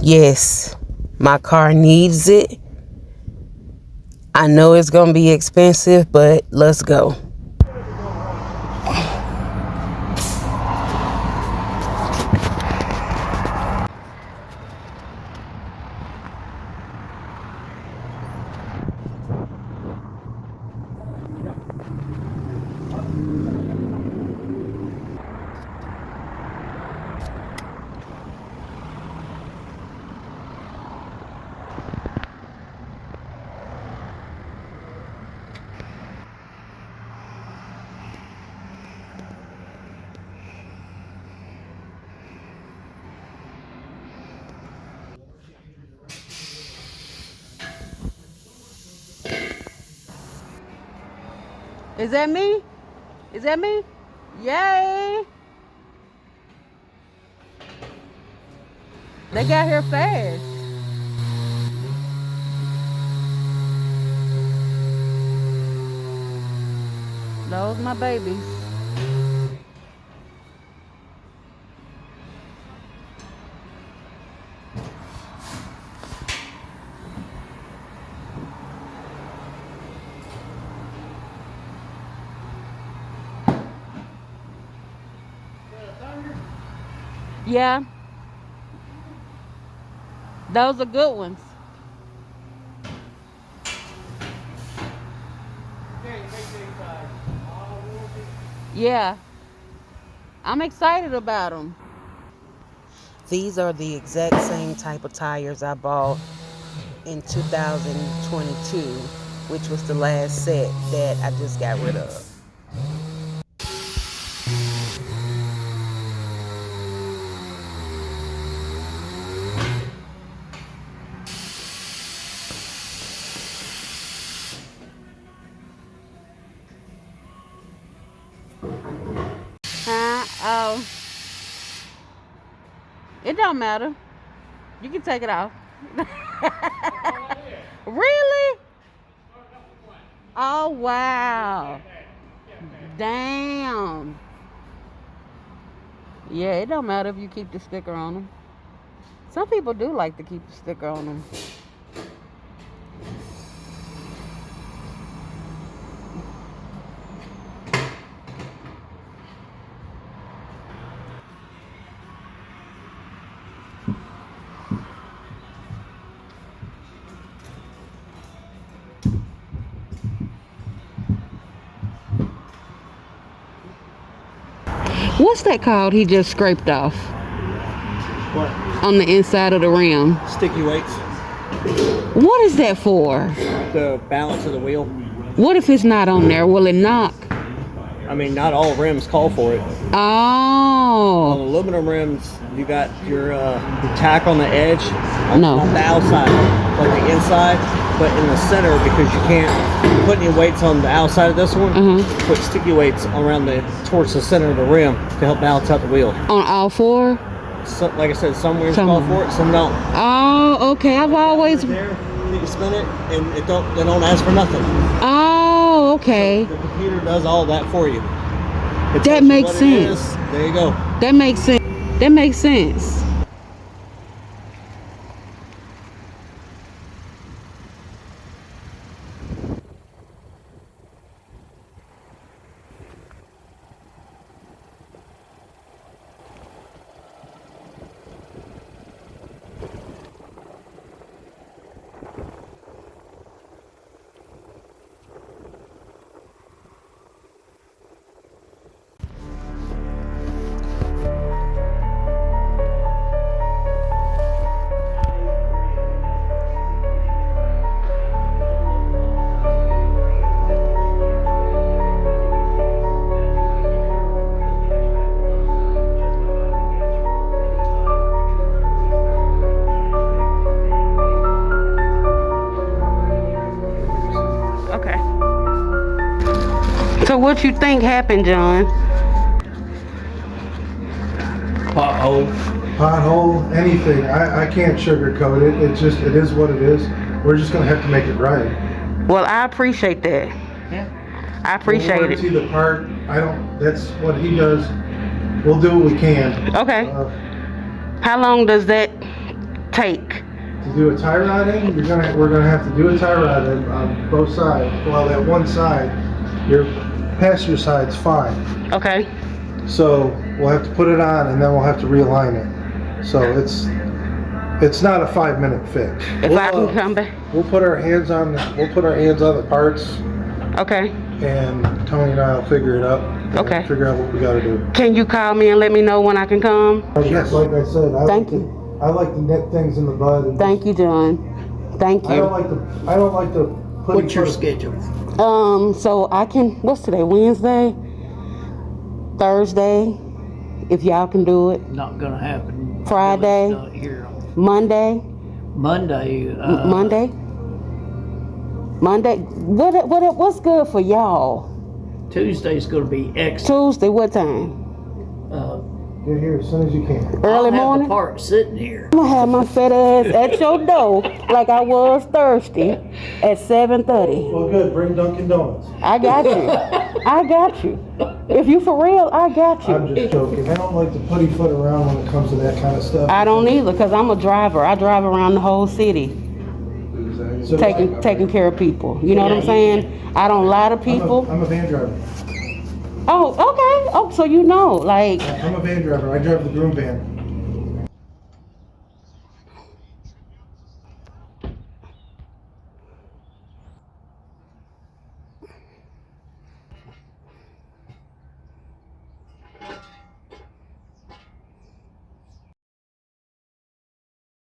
Yes, my car needs it. I know it's gonna be expensive, but let's go. Is that me? Is that me? Yay! They got here fast. Those my babies. Yeah. Those are good ones. Yeah. I'm excited about them. These are the exact same type of tires I bought in 2022, which was the last set that I just got rid of. Huh? Oh. It don't matter. You can take it off. Really? Oh, wow. Damn. Yeah, it don't matter if you keep the sticker on them. Some people do like to keep the sticker on them. What's that called he just scraped off? What? On the inside of the rim. Sticky weights. What is that for? The balance of the wheel. What if it's not on there? Will it knock? I mean, not all rims call for it. Oh. On aluminum rims, you got your tack on the edge. No. On the outside, like the inside, but in the center, because you can't put any weights on the outside of this one. Put sticky weights around towards the center of the rim to help balance out the wheel. On all four? So, like I said, some rims call for it, some don't. Oh, okay. I've always. There, you can spin it, and they don't ask for nothing. Oh, okay. So the computer does all that for you. That makes sense. There you go. That makes sense. That makes sense. So what you think happened, John? Pothole, anything. I can't sugarcoat it. It is what it is. We're just gonna have to make it right. Well, I appreciate that. Yeah. I appreciate we'll it. See the part. That's what he does. We'll do what we can. Okay. How long does that take? To do a tie rod in, we're gonna have to do a tie rod in on both sides. Well, that one side, your passenger side's fine. Okay. So we'll have to put it on and then we'll have to realign it. So it's not a 5-minute fix. If I can come back. We'll put our hands on the parts, Okay. and Tony and I'll figure it out. And Okay. Figure out what we gotta do. Can you call me and let me know when I can come? Yes, like I said, Thank you. I like to nip things in the bud. And Thank you, John. Thank I you. don't like to put. What's your schedule? So I can, what's today, Wednesday? Thursday, if y'all can do it. Not gonna happen. Friday? Not here. Monday? Monday. Monday? What's good for y'all? Tuesday's gonna be excellent. Tuesday, what time? Get here as soon as you can. Early I'll have morning? the park sitting here. I'm gonna have my fat ass at your door like I was Thursday at 7:30. Well, good. Bring Dunkin' Donuts. I got you. I got you. If you for real, I got I'm you. just joking. I don't like to putty foot around when it comes to that kind of stuff. I don't either, because I'm a driver. I drive around the whole city, So taking care of people. You know what I'm saying? I don't lie to people. I'm a van driver. Oh, okay. Oh, so you know, like, I'm a van driver. I drive the groom van.